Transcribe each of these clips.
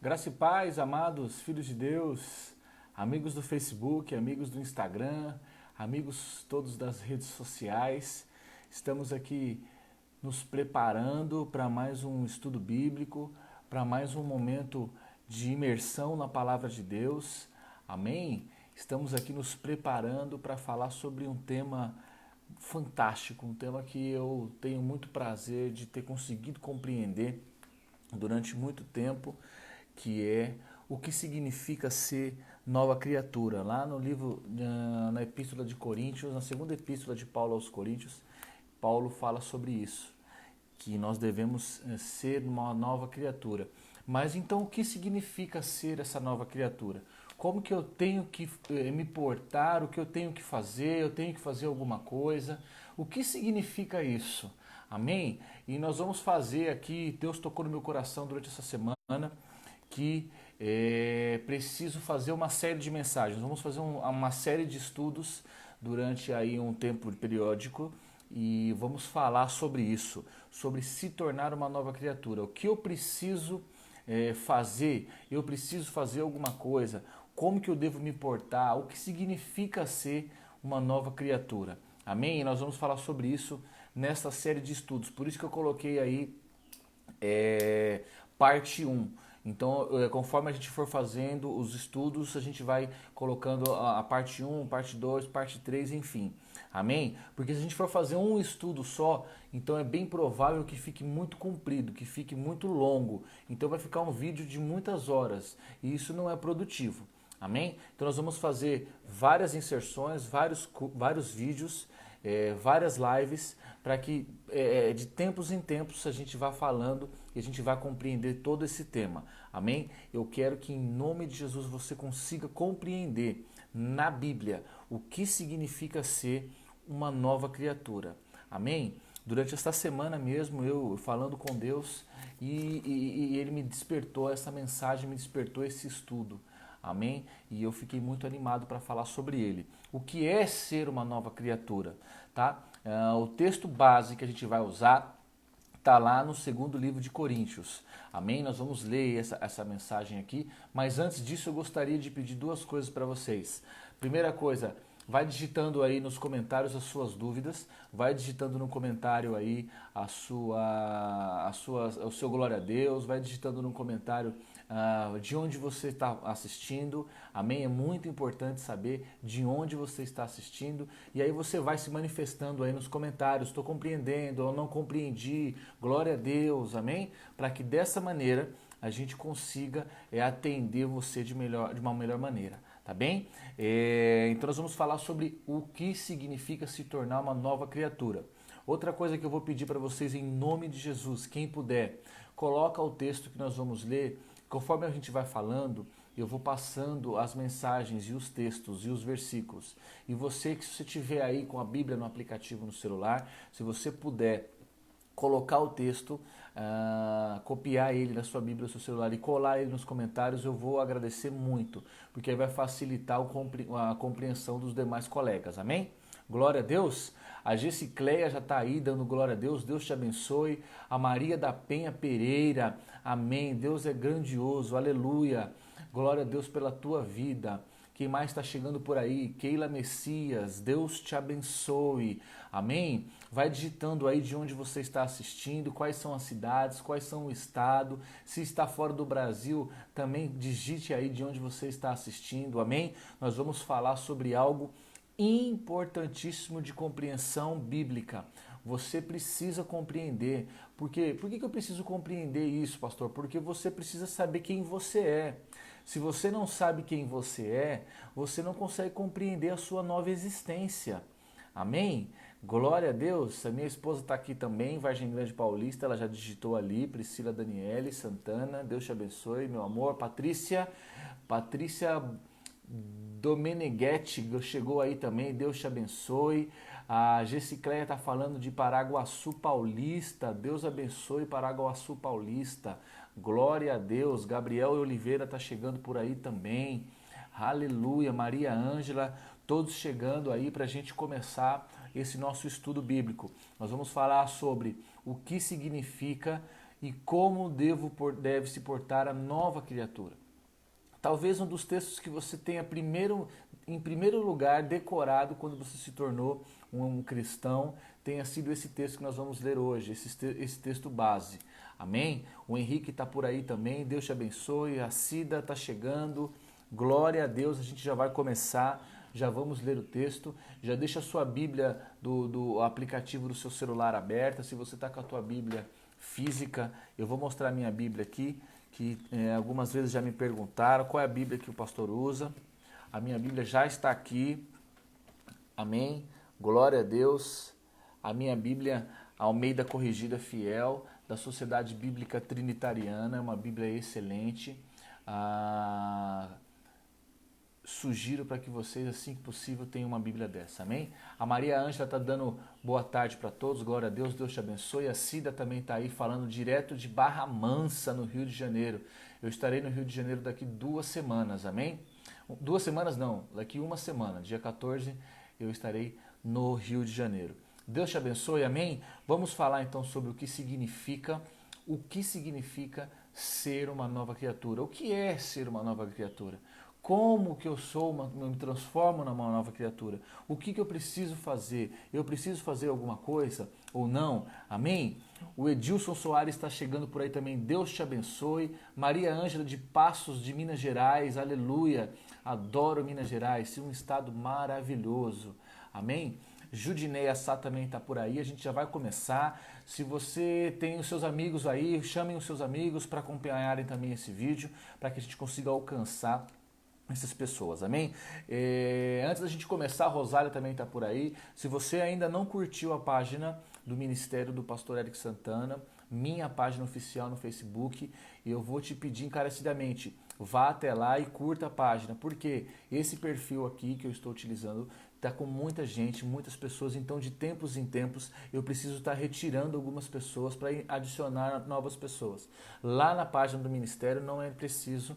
Graça e paz, amados filhos de Deus, amigos do Facebook, amigos do Instagram, amigos todos das redes sociais. Estamos aqui nos preparando para mais um estudo bíblico, para mais um momento de imersão na palavra de Deus. Amém? Estamos aqui nos preparando para falar sobre um tema fantástico, um tema que eu tenho muito prazer de ter conseguido compreender durante muito tempo, que é o que significa ser nova criatura. Lá no livro, na Epístola de Coríntios, na segunda Epístola de Paulo aos Coríntios, Paulo fala sobre isso, que nós devemos ser uma nova criatura. Mas então o que significa ser essa nova criatura? Como que eu tenho que me portar, o que eu tenho que fazer, eu tenho que fazer alguma coisa? O que significa isso? Amém? E nós vamos fazer aqui, Deus tocou no meu coração durante essa semana, que preciso fazer uma série de mensagens. Vamos fazer uma série de estudos durante aí um tempo periódico e vamos falar sobre isso, sobre se tornar uma nova criatura. O que eu preciso fazer? Eu preciso fazer alguma coisa? Como que eu devo me portar? O que significa ser uma nova criatura? Amém? E nós vamos falar sobre isso nesta série de estudos. Por isso que eu coloquei aí parte um. Então, conforme a gente for fazendo os estudos, a gente vai colocando a parte um, parte 2, parte 3, enfim. Amém? Porque se a gente for fazer um estudo só, então é bem provável que fique muito comprido, que fique muito longo. Então vai ficar um vídeo de muitas horas e isso não é produtivo. Amém? Então nós vamos fazer várias inserções, vários vídeos, várias lives, para que de tempos em tempos a gente vá falando e a gente vai compreender todo esse tema. Amém? Eu quero que em nome de Jesus você consiga compreender na Bíblia o que significa ser uma nova criatura. Amém? Durante esta semana mesmo, eu falando com Deus e Ele me despertou essa mensagem, me despertou esse estudo. Amém? E eu fiquei muito animado para falar sobre ele. O que é ser uma nova criatura? Tá? O texto base que a gente vai usar está lá no segundo livro de Coríntios. Amém? Nós vamos ler essa mensagem aqui, mas antes disso eu gostaria de pedir duas coisas para vocês. Primeira coisa, vai digitando aí nos comentários as suas dúvidas, vai digitando no comentário aí o seu glória a Deus, vai digitando no comentário de onde você está assistindo. Amém? É muito importante saber de onde você está assistindo e aí você vai se manifestando aí nos comentários. Estou compreendendo ou não compreendi, glória a Deus, amém? Para que dessa maneira a gente consiga atender você de uma melhor maneira, tá bem? Então nós vamos falar sobre o que significa se tornar uma nova criatura. Outra coisa que eu vou pedir para vocês em nome de Jesus, quem puder, coloca o texto que nós vamos ler. Conforme a gente vai falando, eu vou passando as mensagens e os textos e os versículos. E você, que se você tiver aí com a Bíblia no aplicativo no celular, se você puder colocar o texto, copiar ele na sua Bíblia, no seu celular e colar ele nos comentários, eu vou agradecer muito, porque aí vai facilitar a compreensão dos demais colegas. Amém? Glória a Deus. A Gessicleia já está aí dando glória a Deus. Deus te abençoe. A Maria da Penha Pereira. Amém. Deus é grandioso. Aleluia. Glória a Deus pela tua vida. Quem mais está chegando por aí? Keila Messias. Deus te abençoe. Amém. Vai digitando aí de onde você está assistindo, quais são as cidades, quais são o estado. Se está fora do Brasil, também digite aí de onde você está assistindo. Amém. Nós vamos falar sobre algo importantíssimo de compreensão bíblica. Você precisa compreender. Por que eu preciso compreender isso, pastor? Porque você precisa saber quem você é. Se você não sabe quem você é, você não consegue compreender a sua nova existência. Amém? Glória a Deus. A minha esposa está aqui também, Vargem Grande Paulista, ela já digitou ali, Priscila Daniele Santana, Deus te abençoe, meu amor. Patrícia Domeneghetti chegou aí também, Deus te abençoe. A Gessicleia está falando de Paraguaçu Paulista, Deus abençoe Paraguaçu Paulista. Glória a Deus. Gabriel Oliveira está chegando por aí também. Aleluia. Maria Ângela, todos chegando aí para a gente começar esse nosso estudo bíblico. Nós vamos falar sobre o que significa e como deve se portar a nova criatura. Talvez um dos textos que você tenha em primeiro lugar decorado quando você se tornou um cristão tenha sido esse texto que nós vamos ler hoje, esse texto base. Amém? O Henrique está por aí também, Deus te abençoe, a Cida está chegando, glória a Deus, a gente já vai começar, já vamos ler o texto, já deixa a sua Bíblia do aplicativo do seu celular aberta, se você está com a tua Bíblia física, eu vou mostrar a minha Bíblia aqui, que algumas vezes já me perguntaram qual é a Bíblia que o pastor usa. A minha Bíblia já está aqui. Amém? Glória a Deus. A minha Bíblia Almeida Corrigida Fiel, da Sociedade Bíblica Trinitariana, é uma Bíblia excelente. Sugiro para que vocês, assim que possível, tenham uma Bíblia dessa, amém? A Maria Ângela está dando boa tarde para todos, glória a Deus, Deus te abençoe. A Cida também está aí falando direto de Barra Mansa, no Rio de Janeiro. Eu estarei no Rio de Janeiro daqui 2 semanas, amém? 2 semanas não, daqui 1 semana, dia 14, eu estarei no Rio de Janeiro. Deus te abençoe, amém? Vamos falar então sobre o que significa ser uma nova criatura. O que é ser uma nova criatura? Como que eu me transformo numa nova criatura? O que eu preciso fazer? Eu preciso fazer alguma coisa ou não? Amém? O Edilson Soares está chegando por aí também. Deus te abençoe. Maria Ângela de Passos, de Minas Gerais. Aleluia. Adoro Minas Gerais. É um estado maravilhoso. Amém? Judineia Sá também está por aí, a gente já vai começar. Se você tem os seus amigos aí, chamem os seus amigos para acompanharem também esse vídeo, para que a gente consiga alcançar essas pessoas, amém? Antes da gente começar, a Rosália também está por aí. Se você ainda não curtiu a página do Ministério do Pastor Eric Santana, minha página oficial no Facebook, eu vou te pedir encarecidamente, vá até lá e curta a página, porque esse perfil aqui que eu estou utilizando está com muita gente, muitas pessoas, então de tempos em tempos eu preciso estar retirando algumas pessoas para adicionar novas pessoas. Lá na página do Ministério não é preciso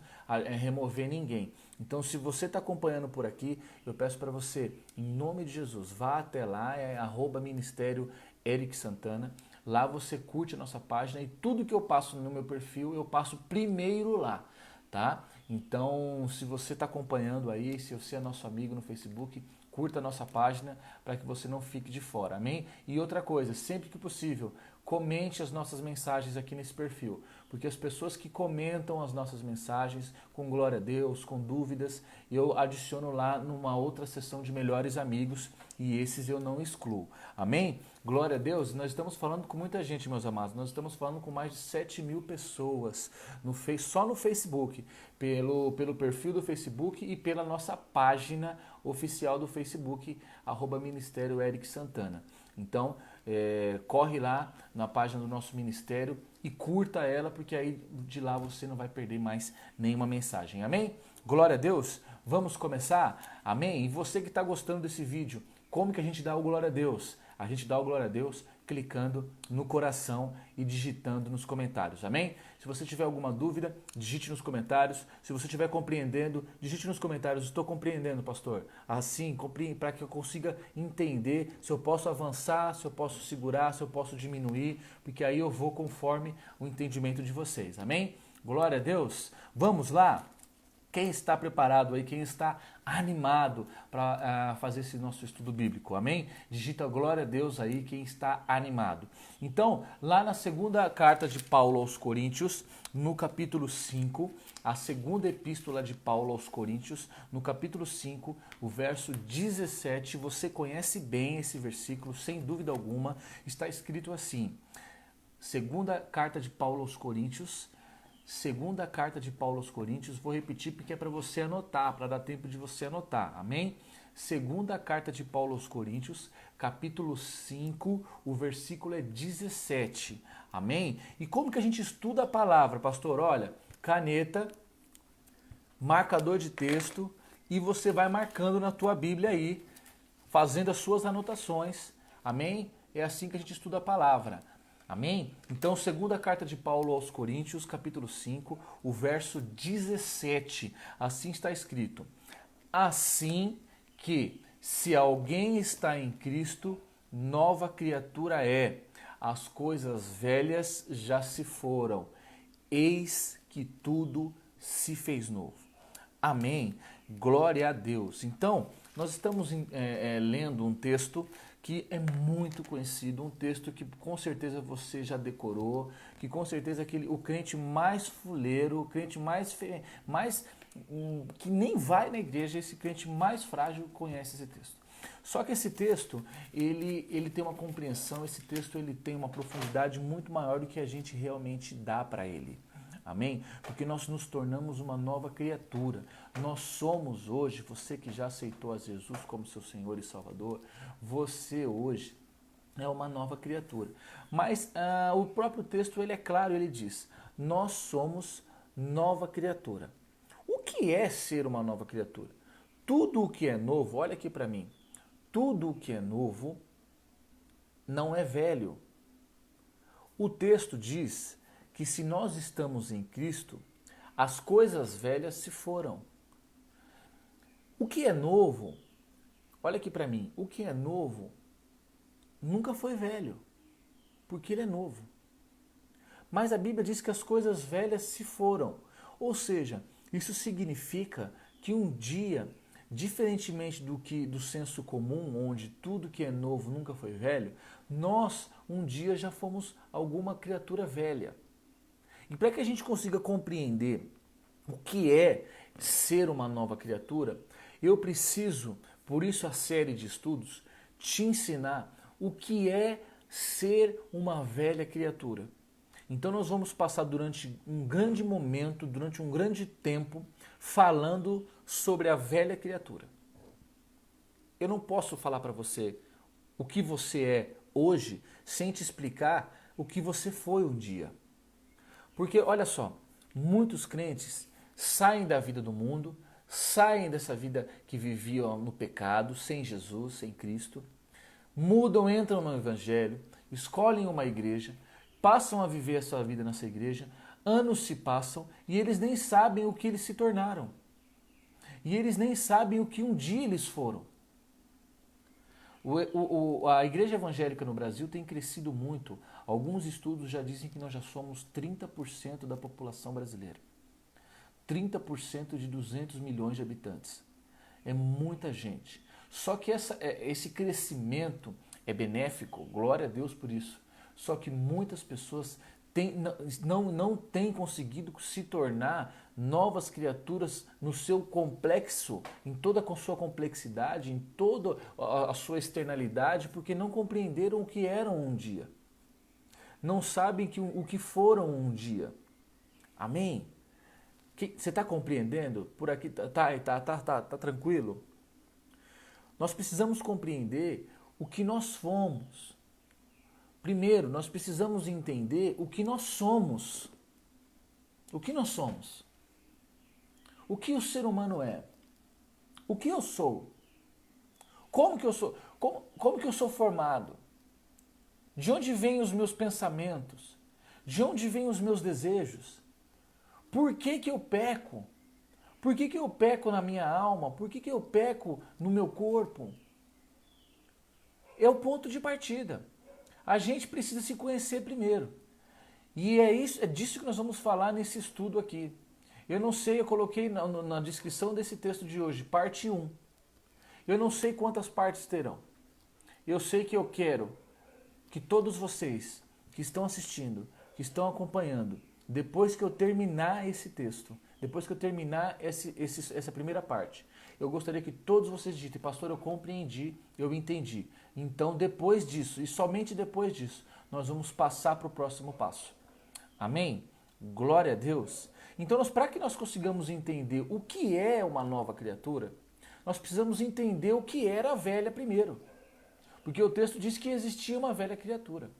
remover ninguém. Então se você está acompanhando por aqui, eu peço para você, em nome de Jesus, vá até lá, é @ministério Eric Santana. Lá você curte a nossa página e tudo que eu passo no meu perfil, eu passo primeiro lá, tá? Então, se você está acompanhando aí, se você é nosso amigo no Facebook, curta a nossa página para que você não fique de fora, amém? E outra coisa, sempre que possível, comente as nossas mensagens aqui nesse perfil, porque as pessoas que comentam as nossas mensagens com glória a Deus, com dúvidas, eu adiciono lá numa outra seção de melhores amigos e esses eu não excluo, amém? Glória a Deus, nós estamos falando com muita gente, meus amados, nós estamos falando com mais de 7.000 pessoas só no Facebook, pelo perfil do Facebook e pela nossa página oficial do Facebook, @Ministério Eric Santana. Então, corre lá na página do nosso ministério e curta ela, porque aí de lá você não vai perder mais nenhuma mensagem. Amém? Glória a Deus. Vamos começar? Amém? E você que está gostando desse vídeo, como que a gente dá o glória a Deus? A gente dá o glória a Deus clicando no coração e digitando nos comentários, amém? Se você tiver alguma dúvida, digite nos comentários. Se você estiver compreendendo, digite nos comentários, estou compreendendo, pastor. Assim, para que eu consiga entender se eu posso avançar, se eu posso segurar, se eu posso diminuir, porque aí eu vou conforme o entendimento de vocês, amém? Glória a Deus. Vamos lá? Quem está preparado aí, quem está animado para fazer esse nosso estudo bíblico, amém? Digita glória a Deus aí, quem está animado. Então, lá na segunda carta de Paulo aos Coríntios, no capítulo 5, a segunda epístola de Paulo aos Coríntios, no capítulo 5, o verso 17, você conhece bem esse versículo, sem dúvida alguma, está escrito assim, segunda carta de Paulo aos Coríntios, segunda carta de Paulo aos Coríntios, vou repetir porque é para você anotar, para dar tempo de você anotar, amém? Segunda carta de Paulo aos Coríntios, capítulo 5, o versículo é 17, amém? E como que a gente estuda a palavra, pastor? Olha, caneta, marcador de texto e você vai marcando na tua Bíblia aí, fazendo as suas anotações, amém? É assim que a gente estuda a palavra. Amém? Então, segunda carta de Paulo aos Coríntios, capítulo 5, o verso 17, assim está escrito: assim que, se alguém está em Cristo, nova criatura é. as coisas velhas já se foram, eis que tudo se fez novo. Amém? Glória a Deus. Então, nós estamos lendo um texto que é muito conhecido, um texto que com certeza você já decorou, que com certeza o crente mais fuleiro, o crente mais que nem vai na igreja, esse crente mais frágil conhece esse texto. Só que esse texto, ele tem uma compreensão, esse texto ele tem uma profundidade muito maior do que a gente realmente dá para ele. Amém? Porque nós nos tornamos uma nova criatura. Nós somos hoje, você que já aceitou a Jesus como seu Senhor e Salvador, você hoje é uma nova criatura. Mas o próprio texto ele é claro, ele diz, nós somos nova criatura. O que é ser uma nova criatura? Tudo o que é novo, olha aqui para mim, tudo o que é novo não é velho. O texto diz que se nós estamos em Cristo, as coisas velhas se foram. O que é novo, olha aqui para mim, o que é novo nunca foi velho, porque ele é novo. Mas a Bíblia diz que as coisas velhas se foram. Ou seja, isso significa que um dia, diferentemente do senso comum, onde tudo que é novo nunca foi velho, nós um dia já fomos alguma criatura velha. E para que a gente consiga compreender o que é ser uma nova criatura, eu preciso, por isso a série de estudos, te ensinar o que é ser uma velha criatura. Então nós vamos passar durante um grande momento, durante um grande tempo, falando sobre a velha criatura. Eu não posso falar para você o que você é hoje sem te explicar o que você foi um dia. Porque, olha só, muitos crentes saem da vida do mundo, saem dessa vida que viviam no pecado, sem Jesus, sem Cristo, mudam, entram no Evangelho, escolhem uma igreja, passam a viver a sua vida nessa igreja, anos se passam e eles nem sabem o que eles se tornaram. E eles nem sabem o que um dia eles foram. A igreja evangélica no Brasil tem crescido muito. Alguns estudos já dizem que nós já somos 30% da população brasileira. 30% de 200 milhões de habitantes. É muita gente. Só que esse crescimento é benéfico, glória a Deus por isso. Só que muitas pessoas não têm conseguido se tornar novas criaturas no seu complexo, em toda a sua complexidade, em toda a sua externalidade, porque não compreenderam o que eram um dia. Não sabem o que foram um dia. Amém? Você está compreendendo? Por aqui tá tranquilo? Nós precisamos compreender o que nós fomos. Primeiro, nós precisamos entender o que nós somos. O que nós somos? O que o ser humano é? O que eu sou? Como que eu sou? Como que eu sou formado? De onde vêm os meus pensamentos? De onde vêm os meus desejos? Por que que eu peco? Por que que eu peco na minha alma? Por que que eu peco no meu corpo? É o ponto de partida. A gente precisa se conhecer primeiro. E é disso que nós vamos falar nesse estudo aqui. Eu não sei, eu coloquei na descrição desse texto de hoje, parte 1. Eu não sei quantas partes terão. Eu sei que eu quero que todos vocês que estão assistindo, que estão acompanhando, depois que eu terminar esse texto, depois que eu terminar essa primeira parte, eu gostaria que todos vocês digitem, pastor, eu compreendi, eu entendi. Então, depois disso, e somente depois disso, nós vamos passar para o próximo passo. Amém? Glória a Deus. Então, para que nós consigamos entender o que é uma nova criatura, nós precisamos entender o que era a velha primeiro. Porque o texto diz que existia uma velha criatura.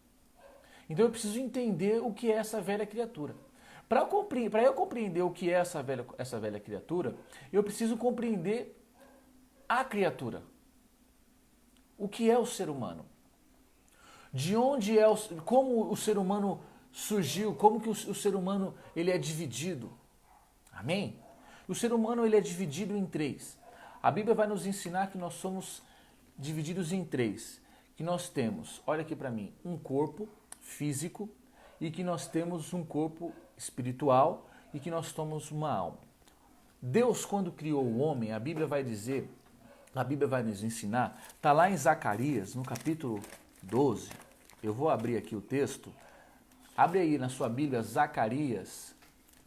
Então eu preciso entender o que é essa velha criatura. Para eu compreender o que é essa velha criatura, eu preciso compreender a criatura. O que é o ser humano? De onde é como o ser humano surgiu? Como que o ser humano ele é dividido? Amém? O ser humano ele é dividido em 3. A Bíblia vai nos ensinar que nós somos divididos em 3. Que nós temos, olha aqui para mim, um corpo físico e que nós temos um corpo espiritual e que nós somos uma alma. Deus, quando criou o homem, a Bíblia vai dizer, a Bíblia vai nos ensinar, está lá em Zacarias, no capítulo 12, eu vou abrir aqui o texto, abre aí na sua Bíblia, Zacarias.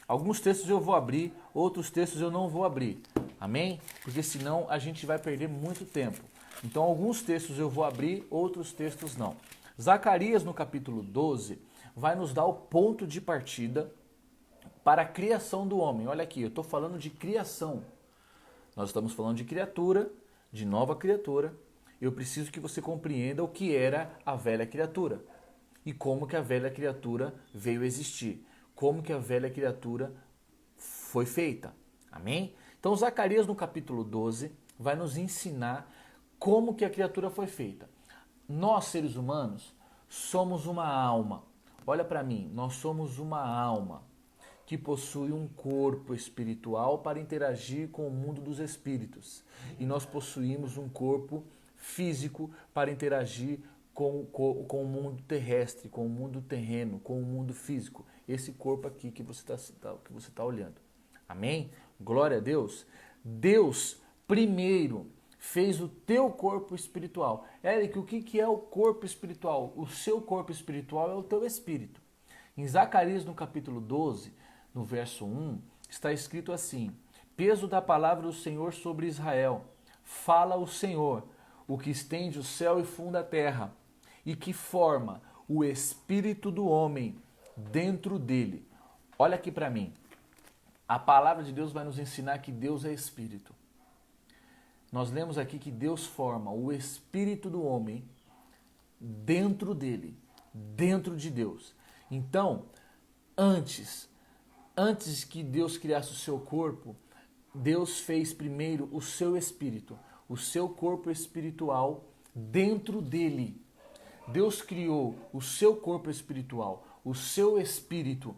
Alguns textos eu vou abrir, outros textos eu não vou abrir, amém? Porque senão a gente vai perder muito tempo. Então alguns textos eu vou abrir, outros textos não. Zacarias, no capítulo 12, vai nos dar o ponto de partida para a criação do homem. Olha aqui, eu estou falando de criação. Nós estamos falando de criatura, de nova criatura. Eu preciso que você compreenda o que era a velha criatura e como que a velha criatura veio existir, como que a velha criatura foi feita. Amém? Então Zacarias no capítulo 12 vai nos ensinar como que a criatura foi feita. Nós, seres humanos, somos uma alma. Olha para mim, nós somos uma alma que possui um corpo espiritual para interagir com o mundo dos espíritos. E nós possuímos um corpo físico para interagir com o mundo terrestre, com o mundo terreno, com o mundo físico. Esse corpo aqui que você tá olhando. Amém? Glória a Deus. Deus primeiro fez o teu corpo espiritual. Eric, o que é o corpo espiritual? O seu corpo espiritual é o teu espírito. Em Zacarias, no capítulo 12, no verso 1, está escrito assim: peso da palavra do Senhor sobre Israel. Fala o Senhor, o que estende o céu e funda a terra, e que forma o espírito do homem dentro dele. Olha aqui para mim. A palavra de Deus vai nos ensinar que Deus é espírito. Nós lemos aqui que Deus forma o espírito do homem dentro dele, dentro de Deus. Então, antes que Deus criasse o seu corpo, Deus fez primeiro o seu espírito, o seu corpo espiritual dentro dele. Deus criou o seu corpo espiritual, o seu espírito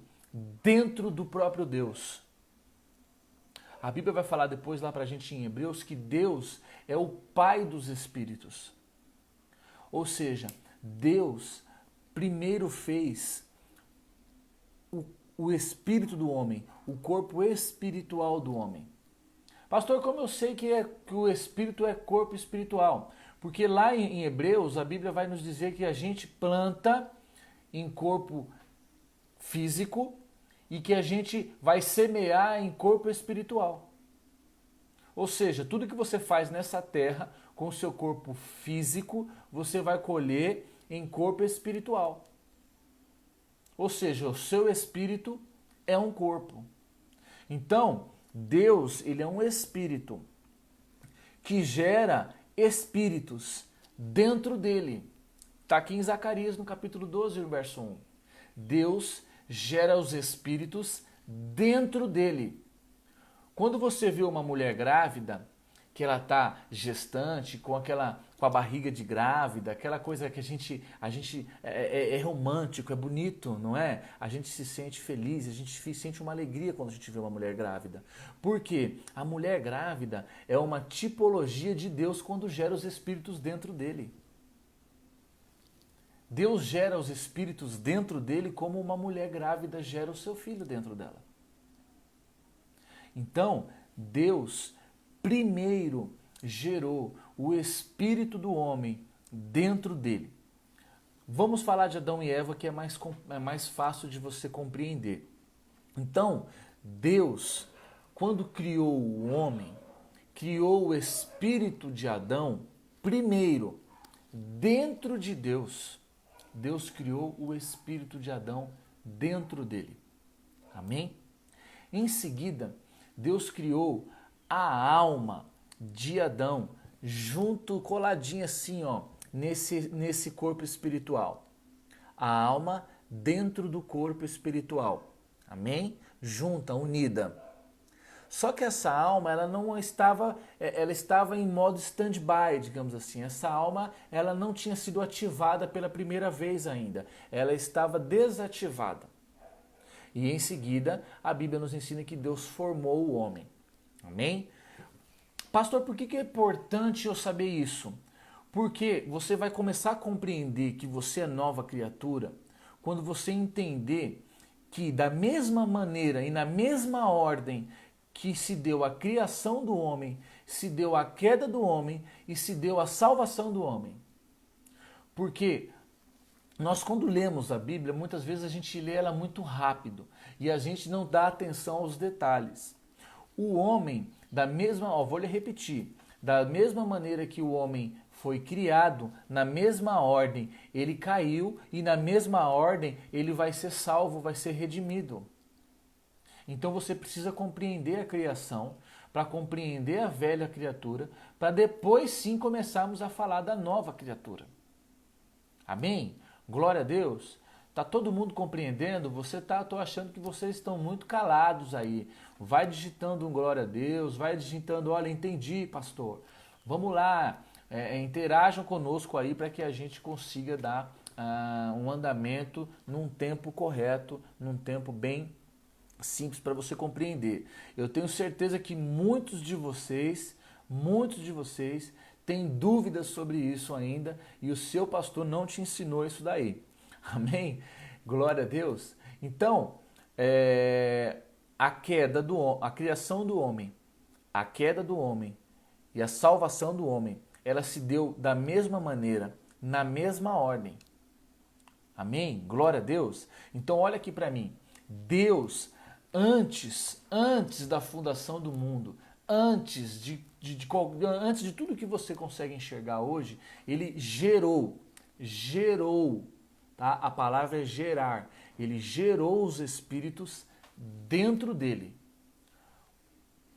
dentro do próprio Deus. A Bíblia vai falar depois lá pra gente em Hebreus que Deus é o Pai dos espíritos. Ou seja, Deus primeiro fez o espírito do homem, o corpo espiritual do homem. Pastor, como eu sei que o espírito é corpo espiritual? Porque lá em Hebreus a Bíblia vai nos dizer que a gente planta em corpo físico e que a gente vai semear em corpo espiritual. Ou seja, tudo que você faz nessa terra com o seu corpo físico, você vai colher em corpo espiritual. Ou seja, o seu espírito é um corpo. Então, Deus, ele é um espírito que gera espíritos dentro dele. Está aqui em Zacarias, no capítulo 12, no verso 1. Deus gera os espíritos dentro dele. Quando você vê uma mulher grávida, que ela está gestante, com a barriga de grávida, aquela coisa que a gente é romântico, é bonito, não é? A gente se sente feliz, a gente sente uma alegria quando a gente vê uma mulher grávida. Por quê? A mulher grávida é uma tipologia de Deus quando gera os espíritos dentro dele. Deus gera os espíritos dentro dele como uma mulher grávida gera o seu filho dentro dela. Então, Deus primeiro gerou o espírito do homem dentro dele. Vamos falar de Adão e Eva, que é mais fácil de você compreender. Então, Deus, quando criou o homem, criou o espírito de Adão primeiro, dentro de Deus. Deus criou o espírito de Adão dentro dele. Amém? Em seguida, Deus criou a alma de Adão, junto, coladinha assim, ó, nesse corpo espiritual. A alma dentro do corpo espiritual. Amém? Junta, unida. Só que essa alma, ela estava em modo stand-by, digamos assim. Essa alma, ela não tinha sido ativada pela primeira vez ainda. Ela estava desativada. E em seguida, a Bíblia nos ensina que Deus formou o homem. Amém? Pastor, por que é importante eu saber isso? Porque você vai começar a compreender que você é nova criatura quando você entender que da mesma maneira e na mesma ordem que se deu a criação do homem, se deu a queda do homem e se deu a salvação do homem. Porque nós, quando lemos a Bíblia, muitas vezes a gente lê ela muito rápido e a gente não dá atenção aos detalhes. O homem, vou lhe repetir, da mesma maneira que o homem foi criado, na mesma ordem ele caiu e na mesma ordem ele vai ser salvo, vai ser redimido. Então você precisa compreender a criação, para compreender a velha criatura, para depois sim começarmos a falar da nova criatura. Amém? Glória a Deus. Tá todo mundo compreendendo? Tô achando que vocês estão muito calados aí. Vai digitando um glória a Deus, vai digitando, olha, entendi, pastor. Vamos lá, interajam conosco aí para que a gente consiga dar um andamento num tempo correto, num tempo bem simples para você compreender. Eu tenho certeza que muitos de vocês têm dúvidas sobre isso ainda e o seu pastor não te ensinou isso daí. Amém? Glória a Deus. Então, a criação do homem, a queda do homem e a salvação do homem, ela se deu da mesma maneira, na mesma ordem. Amém? Glória a Deus. Então, olha aqui para mim. Deus, antes da fundação do mundo, antes de tudo que você consegue enxergar hoje, ele gerou, tá? A palavra é gerar. Ele gerou os espíritos dentro dele.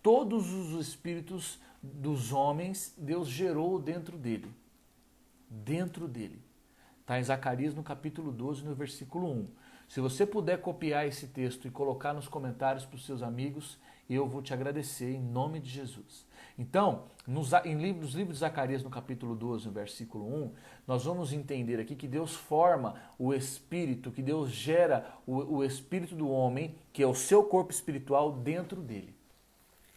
Todos os espíritos dos homens, Deus gerou dentro dele. Dentro dele. Está em Zacarias no capítulo 12, no versículo 1. Se você puder copiar esse texto e colocar nos comentários para os seus amigos, eu vou te agradecer em nome de Jesus. Então, nos livros de Zacarias, no capítulo 12, no versículo 1, nós vamos entender aqui que Deus forma o espírito, que Deus gera o espírito do homem, que é o seu corpo espiritual, dentro dele.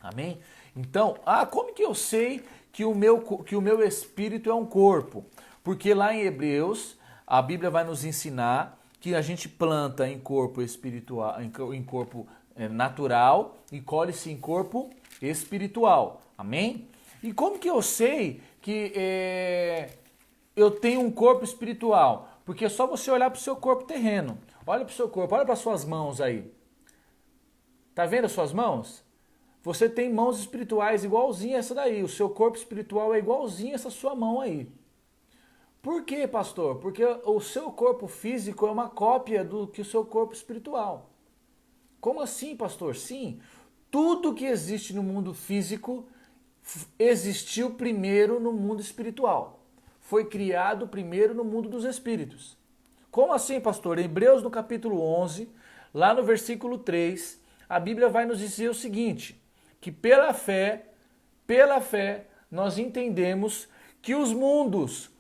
Amém? Então, como que eu sei que o meu espírito é um corpo? Porque lá em Hebreus, a Bíblia vai nos ensinar que a gente planta em corpo espiritual, em corpo natural e colhe-se em corpo espiritual. Amém? E como que eu sei que eu tenho um corpo espiritual? Porque é só você olhar para o seu corpo terreno. Olha para o seu corpo, olha para as suas mãos aí. Tá vendo as suas mãos? Você tem mãos espirituais igualzinha essa daí. O seu corpo espiritual é igualzinho essa sua mão aí. Por quê, pastor? Porque o seu corpo físico é uma cópia do que o seu corpo espiritual. Como assim, pastor? Sim, tudo que existe no mundo físico existiu primeiro no mundo espiritual. Foi criado primeiro no mundo dos espíritos. Como assim, pastor? Em Hebreus, no capítulo 11, lá no versículo 3, a Bíblia vai nos dizer o seguinte, que pela fé, nós entendemos que os mundos,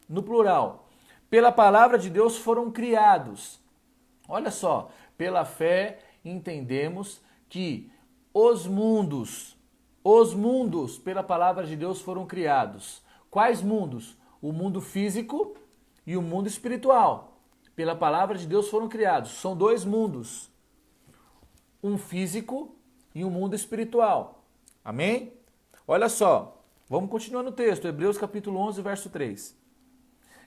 no plural, pela palavra de Deus foram criados. Olha só, pela fé entendemos que os mundos, pela palavra de Deus foram criados. Quais mundos? O mundo físico e o mundo espiritual. Pela palavra de Deus foram criados. São dois mundos. Um físico e um mundo espiritual. Amém? Olha só. Vamos continuar no texto, Hebreus capítulo 11, verso 3.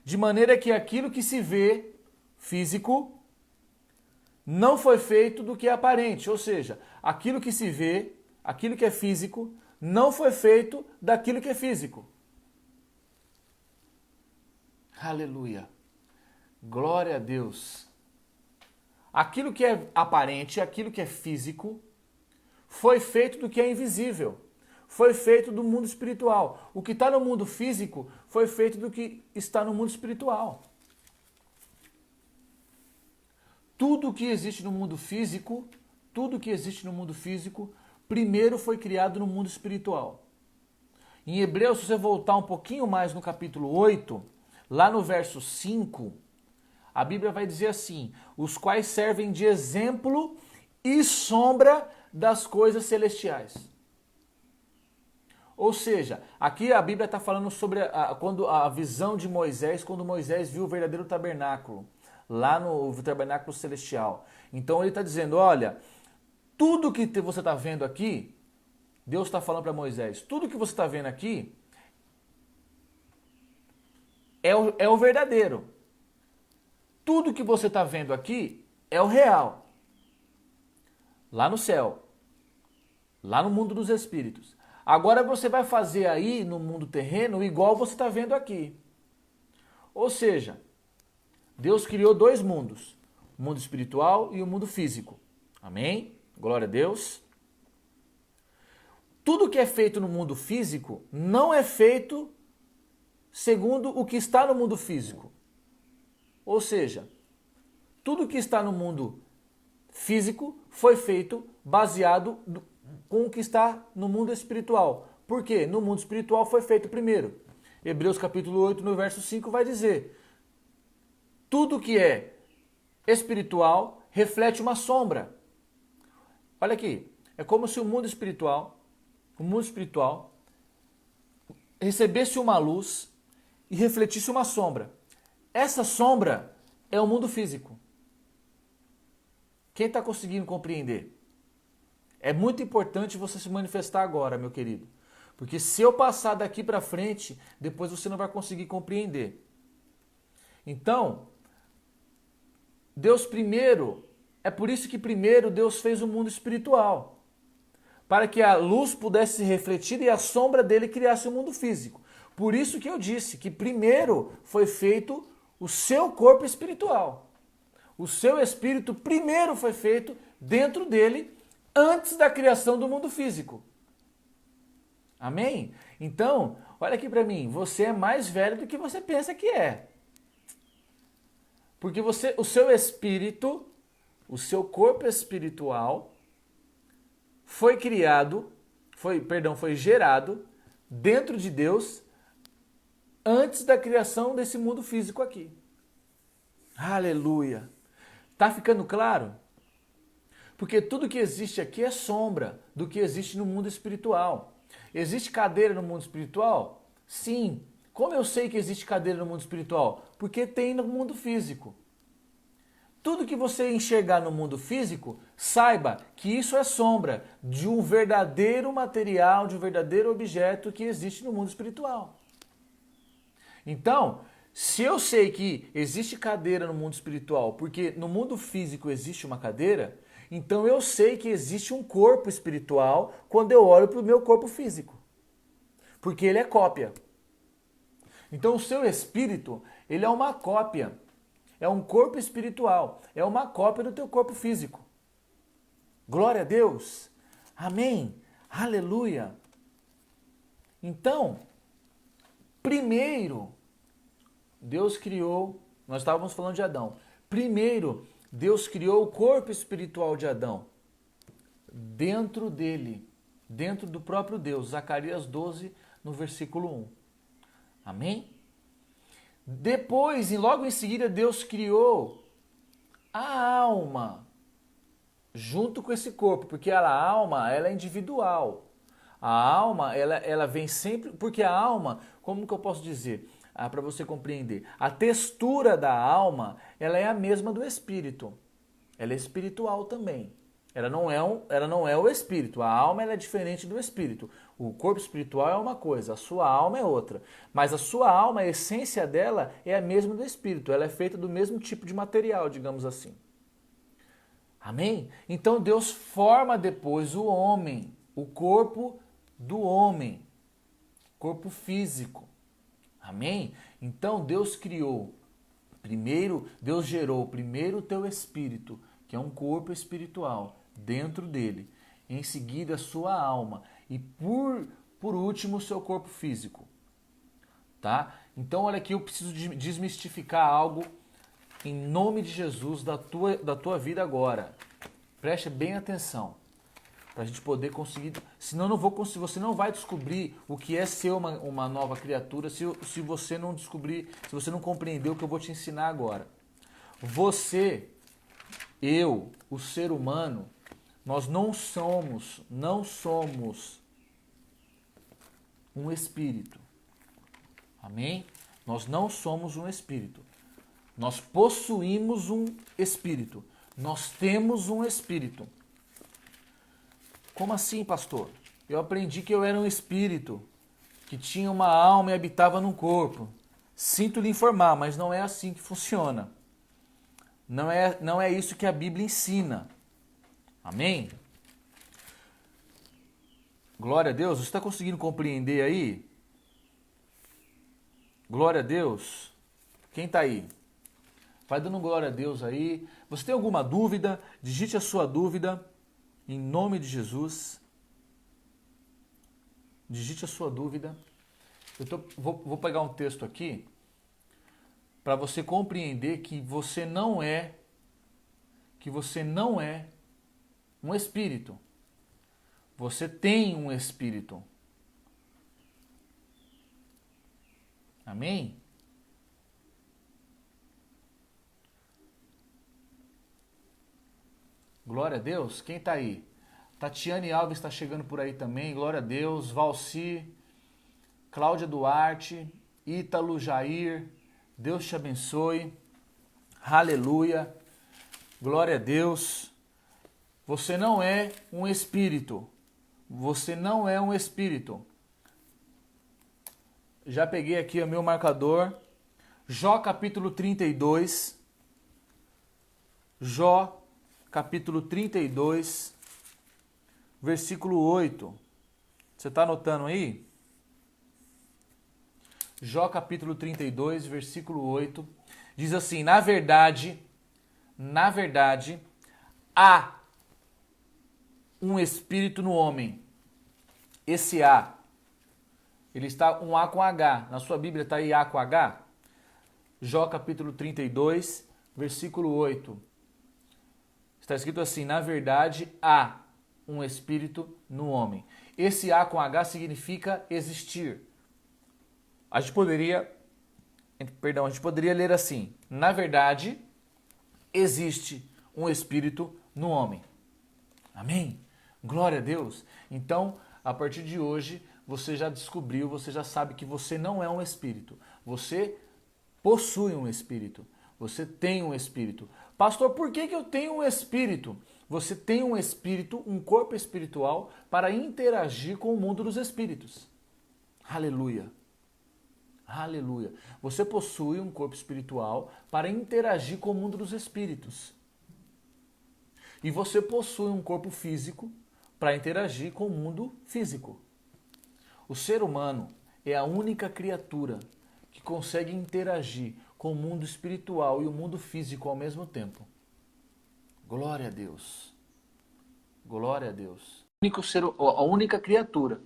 De maneira que aquilo que se vê, físico, não foi feito do que é aparente. Ou seja, aquilo que se vê, aquilo que é físico, não foi feito daquilo que é físico. Aleluia. Glória a Deus. Aquilo que é aparente, aquilo que é físico, foi feito do que é invisível. Foi feito do mundo espiritual. O que está no mundo físico foi feito do que está no mundo espiritual. Tudo que existe no mundo físico, primeiro foi criado no mundo espiritual. Em Hebreus, se você voltar um pouquinho mais no capítulo 8, lá no verso 5, a Bíblia vai dizer assim, os quais servem de exemplo e sombra das coisas celestiais. Ou seja, aqui a Bíblia está falando sobre quando a visão de Moisés, quando Moisés viu o verdadeiro tabernáculo, lá no tabernáculo celestial. Então ele está dizendo, olha, tudo que você está vendo aqui, Deus está falando para Moisés, tudo que você está vendo aqui é o verdadeiro. Tudo que você está vendo aqui é o real. Lá no céu. Lá no mundo dos espíritos. Agora você vai fazer aí no mundo terreno igual você está vendo aqui. Ou seja, Deus criou dois mundos. O mundo espiritual e o mundo físico. Amém? Glória a Deus. Tudo que é feito no mundo físico não é feito segundo o que está no mundo físico. Ou seja, tudo que está no mundo físico foi feito baseado com o que está no mundo espiritual. Por quê? No mundo espiritual foi feito primeiro. Hebreus capítulo 8, no verso 5 vai dizer: tudo que é espiritual reflete uma sombra. Olha aqui, é como se o mundo espiritual recebesse uma luz e refletisse uma sombra. Essa sombra é o mundo físico. Quem está conseguindo compreender? É muito importante você se manifestar agora, meu querido. Porque se eu passar daqui para frente, depois você não vai conseguir compreender. Então, Deus primeiro, é por isso que primeiro Deus fez o mundo espiritual. Para que a luz pudesse ser refletida e a sombra dele criasse o mundo físico. Por isso que eu disse que primeiro foi feito o seu corpo espiritual. O seu espírito primeiro foi feito dentro dele antes da criação do mundo físico. Amém? Então, olha aqui para mim, você é mais velho do que você pensa que é. Porque o seu espírito, o seu corpo espiritual foi gerado dentro de Deus antes da criação desse mundo físico aqui. Aleluia! Tá ficando claro? Porque tudo que existe aqui é sombra do que existe no mundo espiritual. Existe cadeira no mundo espiritual? Sim. Como eu sei que existe cadeira no mundo espiritual? Porque tem no mundo físico. Tudo que você enxergar no mundo físico, saiba que isso é sombra de um verdadeiro material, de um verdadeiro objeto que existe no mundo espiritual. Então, se eu sei que existe cadeira no mundo espiritual, porque no mundo físico existe uma cadeira, então eu sei que existe um corpo espiritual quando eu olho para o meu corpo físico. Porque ele é cópia. Então o seu espírito, ele é uma cópia. É um corpo espiritual. É uma cópia do teu corpo físico. Glória a Deus. Amém. Aleluia. Então, primeiro, Deus criou, nós estávamos falando de Adão. Primeiro, Deus criou o corpo espiritual de Adão. Dentro dele, dentro do próprio Deus. Zacarias 12, no versículo 1. Amém? Depois, e logo em seguida, Deus criou a alma junto com esse corpo, porque a alma ela é individual. A alma ela vem sempre, porque a alma, como que eu posso dizer? Para você compreender, a textura da alma ela é a mesma do espírito. Ela é espiritual também. Ela não é o espírito. A alma ela é diferente do espírito. O corpo espiritual é uma coisa, a sua alma é outra. Mas a sua alma, a essência dela é a mesma do espírito. Ela é feita do mesmo tipo de material, digamos assim. Amém? Então Deus forma depois o homem, o corpo do homem, corpo físico. Amém? Então Deus criou, primeiro, Deus gerou primeiro o teu espírito, que é um corpo espiritual, dentro dele. Em seguida a sua alma e por último o seu corpo físico. Tá? Então olha aqui, eu preciso desmistificar algo em nome de Jesus da tua vida agora. Preste bem atenção. Para a gente poder conseguir. Senão você não vai descobrir o que é ser uma nova criatura se você não descobrir, se você não compreender o que eu vou te ensinar agora. Você, eu, o ser humano, nós não somos um espírito. Amém? Nós não somos um espírito. Nós possuímos um espírito. Nós temos um espírito. Como assim, pastor? Eu aprendi que eu era um espírito, que tinha uma alma e habitava num corpo. Sinto lhe informar, mas não é assim que funciona. Não é isso que a Bíblia ensina. Amém? Glória a Deus. Você está conseguindo compreender aí? Glória a Deus. Quem está aí? Vai dando glória a Deus aí. Você tem alguma dúvida? Digite a sua dúvida em nome de Jesus. Digite a sua dúvida. Vou pegar um texto aqui para você compreender que você não é um espírito. Você tem um espírito. Amém? Glória a Deus. Quem está aí? Tatiane Alves está chegando por aí também. Glória a Deus. Valci, Cláudia Duarte, Ítalo, Jair. Deus te abençoe. Aleluia. Glória a Deus. Você não é um espírito. Você não é um espírito. Já peguei aqui o meu marcador. Jó capítulo 32. Jó capítulo 32, versículo 8. Você está anotando aí? Jó capítulo 32, versículo 8. Diz assim: na verdade, há um espírito no homem. Esse há, ele está um A com H. Na sua Bíblia está aí A com H? Jó capítulo 32, versículo 8. Está escrito assim: na verdade, há um espírito no homem. Esse A com H significa existir. A gente poderia ler assim: na verdade, existe um espírito no homem. Amém? Glória a Deus. Então, a partir de hoje, você já descobriu, você já sabe que você não é um espírito. Você possui um espírito. Você tem um espírito. Pastor, por que eu tenho um espírito? Você tem um espírito, um corpo espiritual para interagir com o mundo dos espíritos. Aleluia. Aleluia. Você possui um corpo espiritual para interagir com o mundo dos espíritos. E você possui um corpo físico para interagir com o mundo físico. O ser humano é a única criatura que consegue interagir com o mundo espiritual e o mundo físico ao mesmo tempo. Glória a Deus. Glória a Deus. A única criatura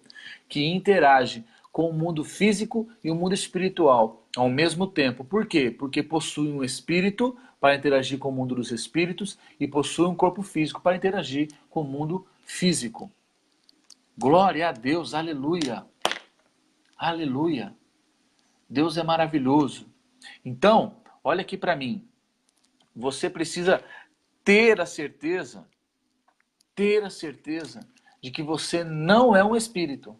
que interage com o mundo físico e o mundo espiritual ao mesmo tempo. Por quê? Porque possui um espírito para interagir com o mundo dos espíritos e possui um corpo físico para interagir com o mundo físico. Glória a Deus, aleluia. Aleluia. Deus é maravilhoso. Então, olha aqui para mim. Você precisa ter a certeza de que você não é um espírito.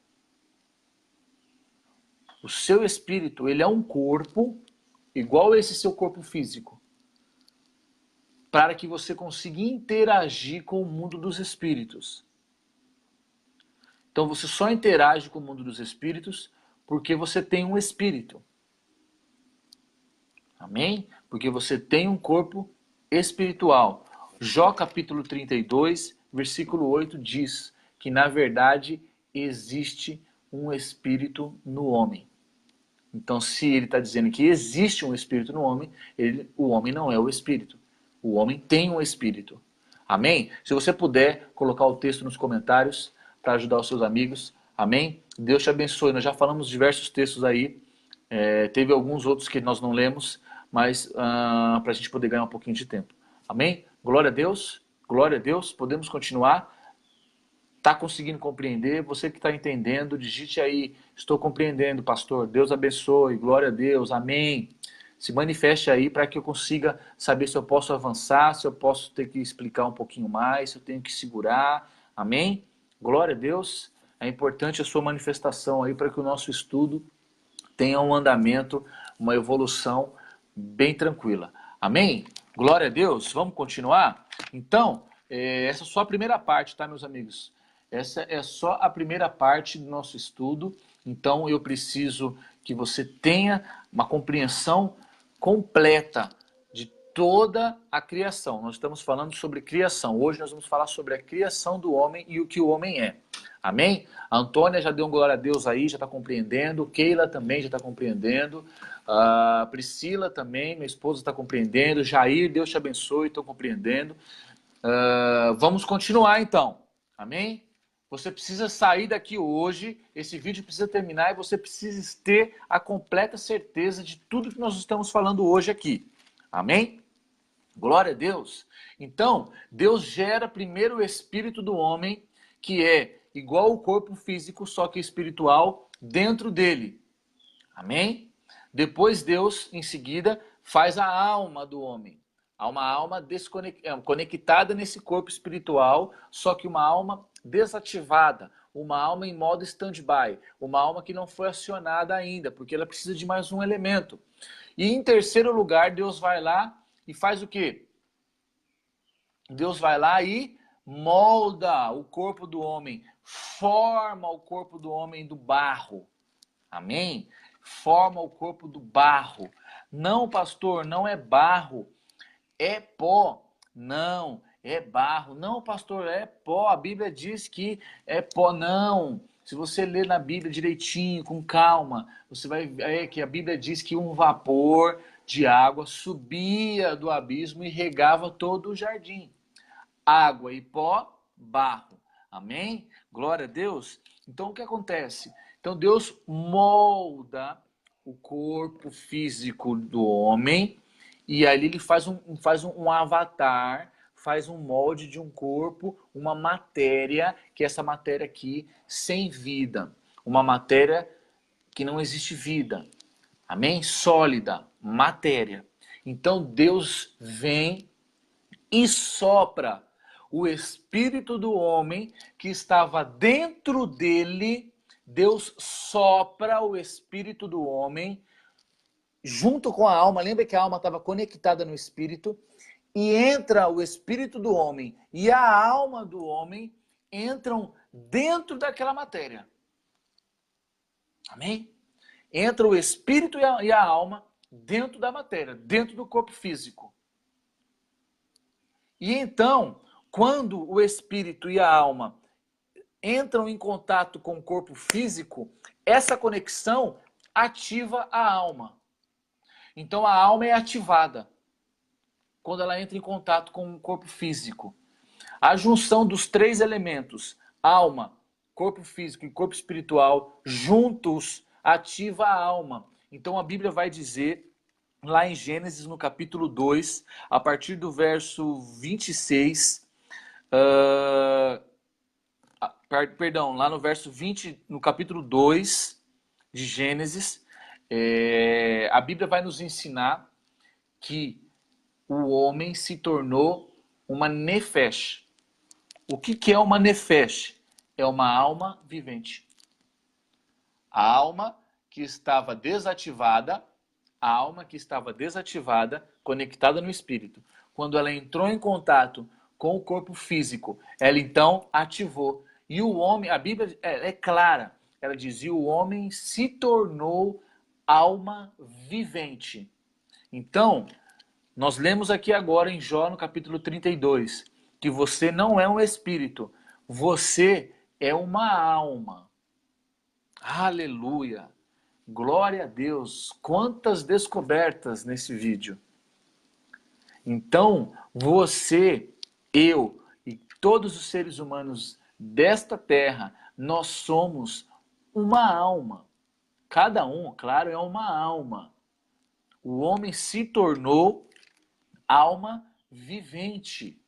O seu espírito, ele é um corpo igual esse seu corpo físico, para que você consiga interagir com o mundo dos espíritos. Então você só interage com o mundo dos espíritos porque você tem um espírito. Amém? Porque você tem um corpo espiritual. Jó capítulo 32, versículo 8 diz que na verdade existe um espírito no homem. Então, se ele está dizendo que existe um espírito no homem, o homem não é o espírito. O homem tem um espírito. Amém? Se você puder colocar o texto nos comentários para ajudar os seus amigos. Amém? Deus te abençoe. Nós já falamos diversos textos aí. Teve alguns outros que nós não lemos, mas para a gente poder ganhar um pouquinho de tempo. Amém? Glória a Deus. Glória a Deus. Podemos continuar. Está conseguindo compreender? Você que está entendendo, digite aí: estou compreendendo, pastor. Deus abençoe. Glória a Deus. Amém. Se manifeste aí para que eu consiga saber se eu posso avançar, se eu posso ter que explicar um pouquinho mais, se eu tenho que segurar. Amém? Glória a Deus. é importante a sua manifestação aí para que o nosso estudo tenha um andamento, uma evolução bem tranquila. Amém? Glória a Deus. Vamos continuar? Então, essa é só a primeira parte, tá, meus amigos? Essa é só a primeira parte do nosso estudo. Então, eu preciso que você tenha uma compreensão completa de toda a criação. Nós estamos falando sobre criação. Hoje nós vamos falar sobre a criação do homem e o que o homem é. Amém? A Antônia já deu um glória a Deus aí, já está compreendendo. Keila também já está compreendendo. A Priscila também, minha esposa, está compreendendo. Jair, Deus te abençoe, estou compreendendo. Vamos continuar então. Amém? Você precisa sair daqui hoje, esse vídeo precisa terminar e você precisa ter a completa certeza de tudo que nós estamos falando hoje aqui. Amém? Glória a Deus. Então, Deus gera primeiro o espírito do homem, que é igual ao corpo físico, só que espiritual, dentro dele. Amém? Depois Deus, em seguida, faz a alma do homem. Há uma alma conectada nesse corpo espiritual, só que uma alma desativada, uma alma em modo stand-by, uma alma que não foi acionada ainda, porque ela precisa de mais um elemento. E em terceiro lugar, Deus vai lá e faz o quê? Deus vai lá e molda o corpo do homem, forma o corpo do homem do barro. Amém? Forma o corpo do barro. Não, pastor, não é barro. É pó. Não, é barro. Não, pastor, é pó. A Bíblia diz que é pó. Não. Se você ler na Bíblia direitinho, com calma, você vai ver que a Bíblia diz que um vapor de água subia do abismo e regava todo o jardim. Água e pó, barro. Amém? Glória a Deus. Então, o que acontece? Então, Deus molda o corpo físico do homem e ali ele faz um avatar, faz um molde de um corpo, uma matéria, que é essa matéria aqui, sem vida. Uma matéria que não existe vida. Amém? Sólida, matéria. Então, Deus vem e sopra o espírito do homem que estava dentro dele. Deus sopra o espírito do homem junto com a alma. Lembra que a alma estava conectada no espírito? E entra o espírito do homem e a alma do homem entram dentro daquela matéria. Amém? Entra o espírito e a alma dentro da matéria, dentro do corpo físico. E então, quando o espírito e a alma entram em contato com o corpo físico, essa conexão ativa a alma. Então a alma é ativada quando ela entra em contato com o corpo físico. A junção dos três elementos, alma, corpo físico e corpo espiritual, juntos ativa a alma. Então a Bíblia vai dizer, lá em Gênesis, no capítulo 2, a partir do verso 26, lá no verso 20, no capítulo 2 de Gênesis, a Bíblia vai nos ensinar que o homem se tornou uma nefesh. O que é uma nefesh? É uma alma vivente. A alma que estava desativada, conectada no espírito. Quando ela entrou em contato com o corpo físico, ela então ativou. E o homem, a Bíblia é clara, ela dizia: o homem se tornou alma vivente. Então, nós lemos aqui agora em Jó, no capítulo 32, que você não é um espírito, você é uma alma. Aleluia! Glória a Deus! Quantas descobertas nesse vídeo. Então, você, eu e todos os seres humanos desta terra, nós somos uma alma. Cada um, claro, é uma alma. O homem se tornou alma vivente.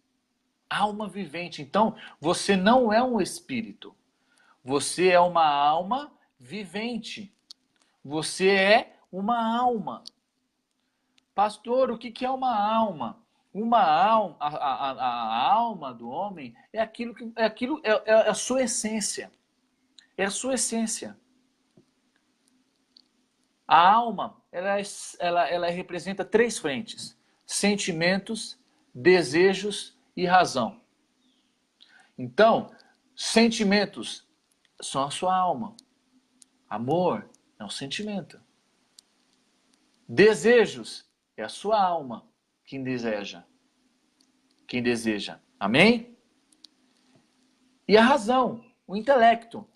Alma vivente. Então, você não é um espírito. Você é uma alma vivente. Você é uma alma. Pastor, o que é uma alma? Uma alma, a alma do homem é a sua essência. é a sua essência. A alma, ela representa três frentes: sentimentos, desejos e razão. Então, sentimentos são a sua alma. Amor é um sentimento. Desejos é a sua alma quem deseja. Quem deseja. Amém? E a razão, o intelecto.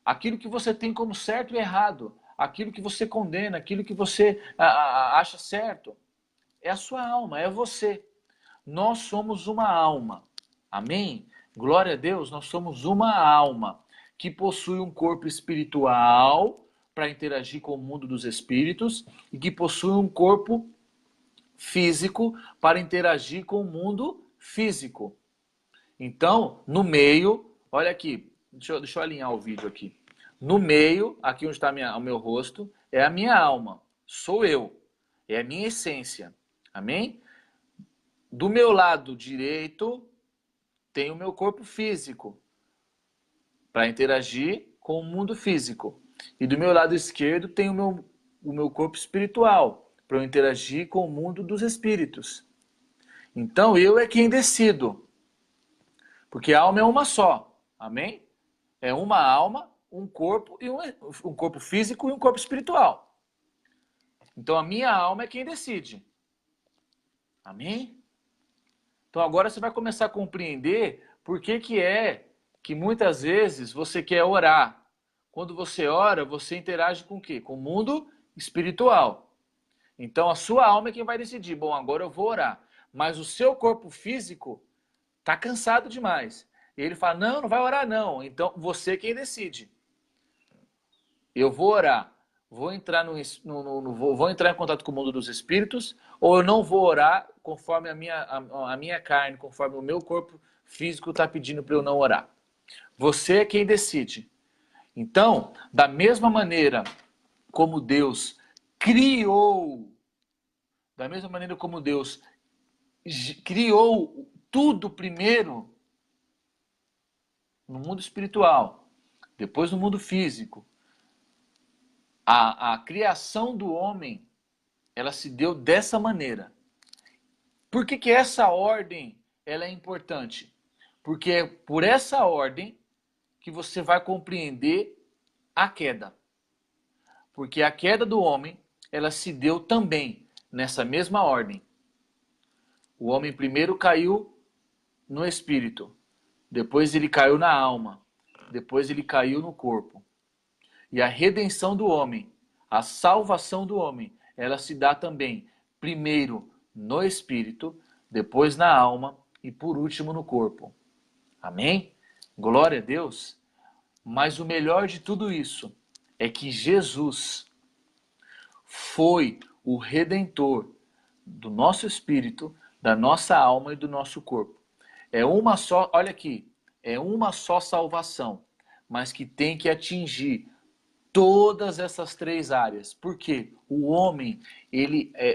Aquilo que você tem como certo e errado. Aquilo que você condena, aquilo que você acha certo. É a sua alma, é você. Nós somos uma alma. Amém? Glória a Deus, nós somos uma alma que possui um corpo espiritual para interagir com o mundo dos espíritos e que possui um corpo físico para interagir com o mundo físico. Então, no meio, olha aqui, deixa eu alinhar o vídeo aqui. No meio, aqui onde está o meu rosto, é a minha alma, sou eu, é a minha essência. Amém? Do meu lado direito, tem o meu corpo físico para interagir com o mundo físico. E do meu lado esquerdo tem o meu corpo espiritual para eu interagir com o mundo dos espíritos. Então eu é quem decido. Porque a alma é uma só. Amém? É uma alma, um corpo e um corpo físico e um corpo espiritual. Então a minha alma é quem decide. Amém? Então agora você vai começar a compreender por que é que muitas vezes você quer orar. Quando você ora, você interage com o quê? Com o mundo espiritual. Então a sua alma é quem vai decidir. Bom, agora eu vou orar. Mas o seu corpo físico está cansado demais. E ele fala, não, não vai orar não. Então você é quem decide. Eu vou orar. Vou entrar, vou entrar em contato com o mundo dos espíritos ou eu não vou orar conforme a minha carne, conforme o meu corpo físico está pedindo para eu não orar. Você é quem decide. Então, da mesma maneira como Deus criou, da mesma maneira como Deus criou tudo primeiro no mundo espiritual, depois no mundo físico, a criação do homem, ela se deu dessa maneira. Por que essa ordem ela é importante? Porque é por essa ordem que você vai compreender a queda. Porque a queda do homem, ela se deu também nessa mesma ordem. O homem primeiro caiu no espírito, depois ele caiu na alma, depois ele caiu no corpo. E a redenção do homem, a salvação do homem, ela se dá também, primeiro no espírito, depois na alma e por último no corpo. Amém? Glória a Deus. Mas o melhor de tudo isso é que Jesus foi o redentor do nosso espírito, da nossa alma e do nosso corpo. É uma só, olha aqui, é uma só salvação, mas que tem que atingir todas essas três áreas. Porque o homem,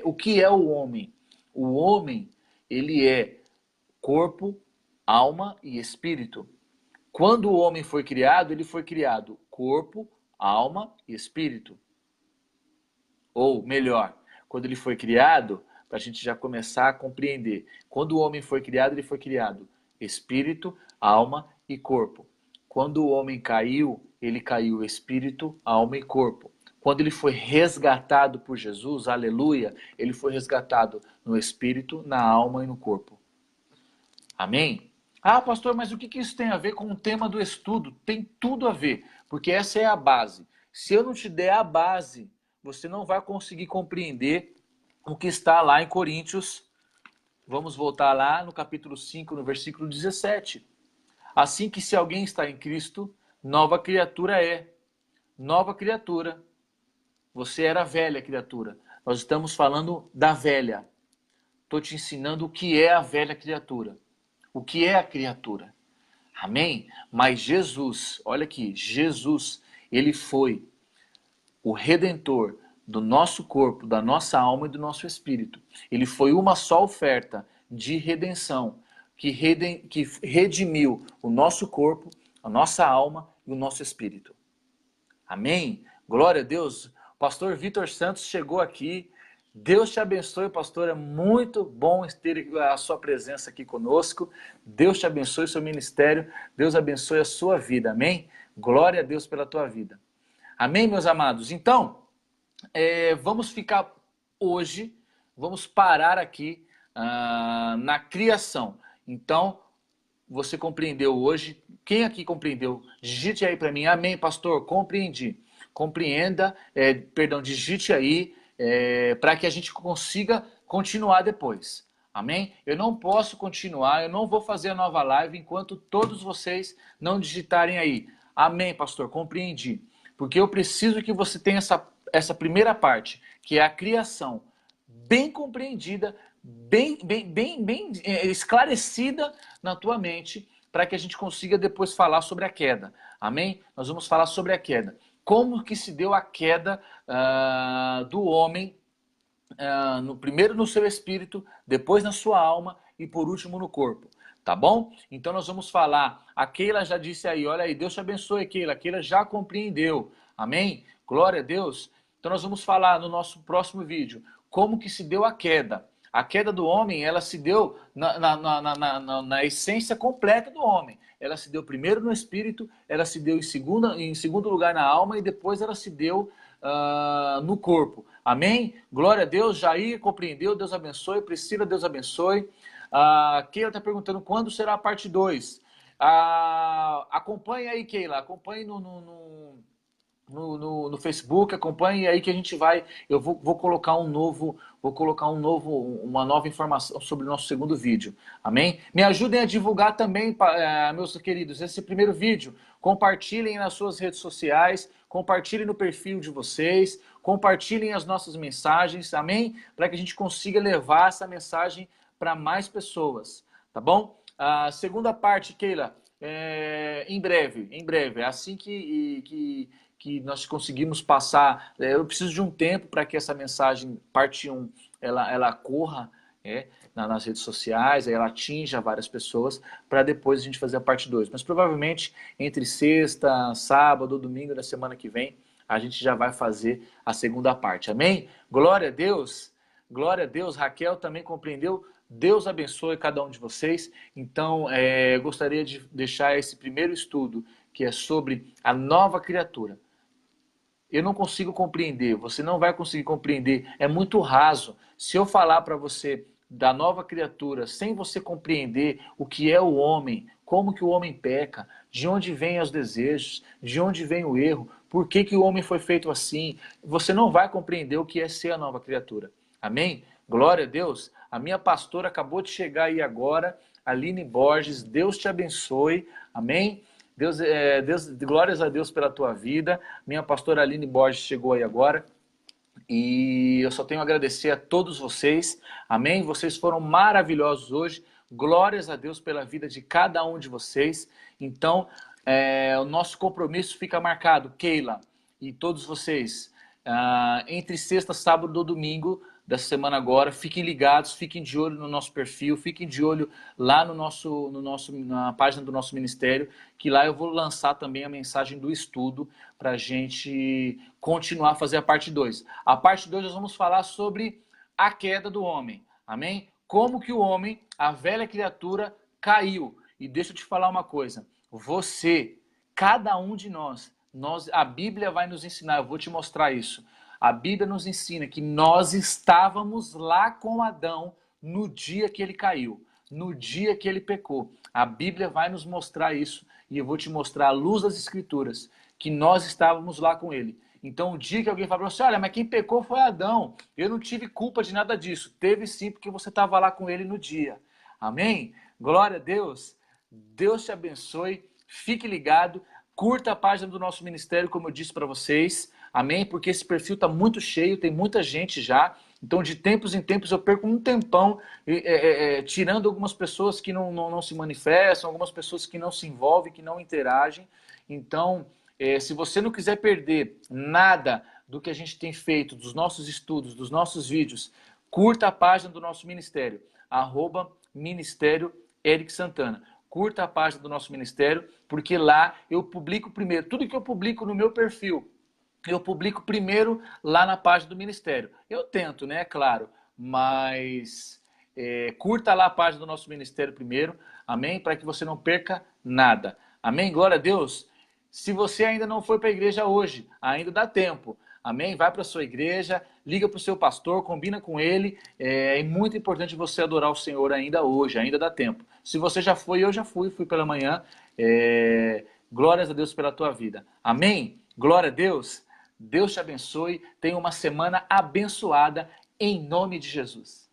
o que é o homem? O homem, ele é corpo, alma e espírito. Quando o homem foi criado, ele foi criado corpo, alma e espírito. Ou melhor, quando ele foi criado, para a gente já começar a compreender. Quando o homem foi criado, ele foi criado espírito, alma e corpo. Quando o homem caiu, ele caiu espírito, alma e corpo. Quando ele foi resgatado por Jesus, aleluia, ele foi resgatado no espírito, na alma e no corpo. Amém? Ah, pastor, mas o que isso tem a ver com o tema do estudo? Tem tudo a ver, porque essa é a base. Se eu não te der a base, você não vai conseguir compreender o que está lá em Coríntios. Vamos voltar lá no capítulo 5, no versículo 17. Assim que se alguém está em Cristo, nova criatura é. Nova criatura. Você era velha criatura. Nós estamos falando da velha. Estou te ensinando o que é a velha criatura. O que é a criatura. Amém? Mas Jesus, olha aqui, Jesus, ele foi o redentor do nosso corpo, da nossa alma e do nosso espírito. Ele foi uma só oferta de redenção que redimiu o nosso corpo, a nossa alma e o nosso espírito. Amém? Glória a Deus. O pastor Vitor Santos chegou aqui. Deus te abençoe, pastor. É muito bom ter a sua presença aqui conosco. Deus te abençoe o seu ministério. Deus abençoe a sua vida. Amém? Glória a Deus pela tua vida. Amém, meus amados? Então, vamos ficar hoje, vamos parar aqui na criação. Então, você compreendeu hoje? Quem aqui compreendeu? Digite aí para mim. Amém, pastor? Compreendi. Compreenda, digite aí, para que a gente consiga continuar depois. Amém? Eu não posso continuar, eu não vou fazer a nova live enquanto todos vocês não digitarem aí. Amém, pastor? Compreendi. Porque eu preciso que você tenha essa primeira parte, que é a criação, bem compreendida, bem esclarecida na tua mente, para que a gente consiga depois falar sobre a queda. Amém? Nós vamos falar sobre a queda. Como que se deu a queda do homem, primeiro no seu espírito, depois na sua alma e por último no corpo. Tá bom? Então nós vamos falar, a Keila já disse aí, olha aí, Deus te abençoe, Keila. A Keila já compreendeu. Amém? Glória a Deus. Então nós vamos falar no nosso próximo vídeo, como que se deu a queda. A queda do homem, ela se deu na essência completa do homem. Ela se deu primeiro no espírito, ela se deu em segundo lugar na alma e depois ela se deu no corpo. Amém? Glória a Deus. Jair compreendeu, Deus abençoe. Priscila, Deus abençoe. Keila está perguntando quando será a parte 2. Acompanhe aí, Keila. Acompanhe no Facebook, acompanhe aí que a gente vai. Eu vou colocar uma nova informação sobre o nosso segundo vídeo. Amém? Me ajudem a divulgar também, meus queridos, esse primeiro vídeo. Compartilhem nas suas redes sociais, compartilhem no perfil de vocês, compartilhem as nossas mensagens, amém? Para que a gente consiga levar essa mensagem para mais pessoas, tá bom? A segunda parte, Keila, em breve, assim que nós conseguimos passar, eu preciso de um tempo para que essa mensagem, parte 1, ela corra nas redes sociais, ela atinja várias pessoas, para depois a gente fazer a parte 2. Mas provavelmente entre sexta, sábado ou domingo da semana que vem, a gente já vai fazer a segunda parte, amém? Glória a Deus, Raquel também compreendeu. Deus abençoe cada um de vocês. Então, eu gostaria de deixar esse primeiro estudo, que é sobre a nova criatura. Eu não consigo compreender, você não vai conseguir compreender, é muito raso. Se eu falar para você da nova criatura, sem você compreender o que é o homem, como que o homem peca, de onde vêm os desejos, de onde vem o erro, por que que o homem foi feito assim, você não vai compreender o que é ser a nova criatura. Amém? Glória a Deus. A minha pastora acabou de chegar aí agora, Aline Borges, Deus te abençoe. Amém? Glórias a Deus pela tua vida. Minha pastora Aline Borges chegou aí agora. E eu só tenho a agradecer a todos vocês. Amém? Vocês foram maravilhosos hoje. Glórias a Deus pela vida de cada um de vocês. Então, o nosso compromisso fica marcado, Keila e todos vocês, entre sexta, sábado ou domingo dessa semana agora. Fiquem ligados, fiquem de olho no nosso perfil, fiquem de olho lá na página do nosso ministério, que lá eu vou lançar também a mensagem do estudo para a gente continuar a fazer a parte 2. A parte 2 nós vamos falar sobre a queda do homem, amém? Como que o homem, a velha criatura, caiu. E deixa eu te falar uma coisa, você, cada um de nós, a Bíblia vai nos ensinar, eu vou te mostrar isso. A Bíblia nos ensina que nós estávamos lá com Adão no dia que ele caiu, no dia que ele pecou. A Bíblia vai nos mostrar isso e eu vou te mostrar à luz das Escrituras que nós estávamos lá com ele. Então, o dia que alguém fala para você, olha, mas quem pecou foi Adão, eu não tive culpa de nada disso. Teve sim, porque você estava lá com ele no dia. Amém? Glória a Deus. Deus te abençoe. Fique ligado. Curta a página do nosso ministério, como eu disse para vocês. Amém? Porque esse perfil está muito cheio, tem muita gente já. Então, de tempos em tempos, eu perco um tempão tirando algumas pessoas que não se manifestam, algumas pessoas que não se envolvem, que não interagem. Então, se você não quiser perder nada do que a gente tem feito, dos nossos estudos, dos nossos vídeos, curta a página do nosso ministério, @Ministério Eric Santana. curta a página do nosso ministério, porque lá eu publico primeiro. Tudo que eu publico no meu perfil, eu publico primeiro lá na página do ministério. Eu tento, né? É claro, mas curta lá a página do nosso ministério primeiro, amém? Para que você não perca nada. Amém? Glória a Deus. Se você ainda não foi para a igreja hoje, ainda dá tempo. Amém? Vai para a sua igreja, liga para o seu pastor, combina com ele. É muito importante você adorar o Senhor ainda hoje, ainda dá tempo. Se você já foi, eu já fui pela manhã. Glórias a Deus pela tua vida. Amém? Glória a Deus. Deus te abençoe. Tenha uma semana abençoada em nome de Jesus.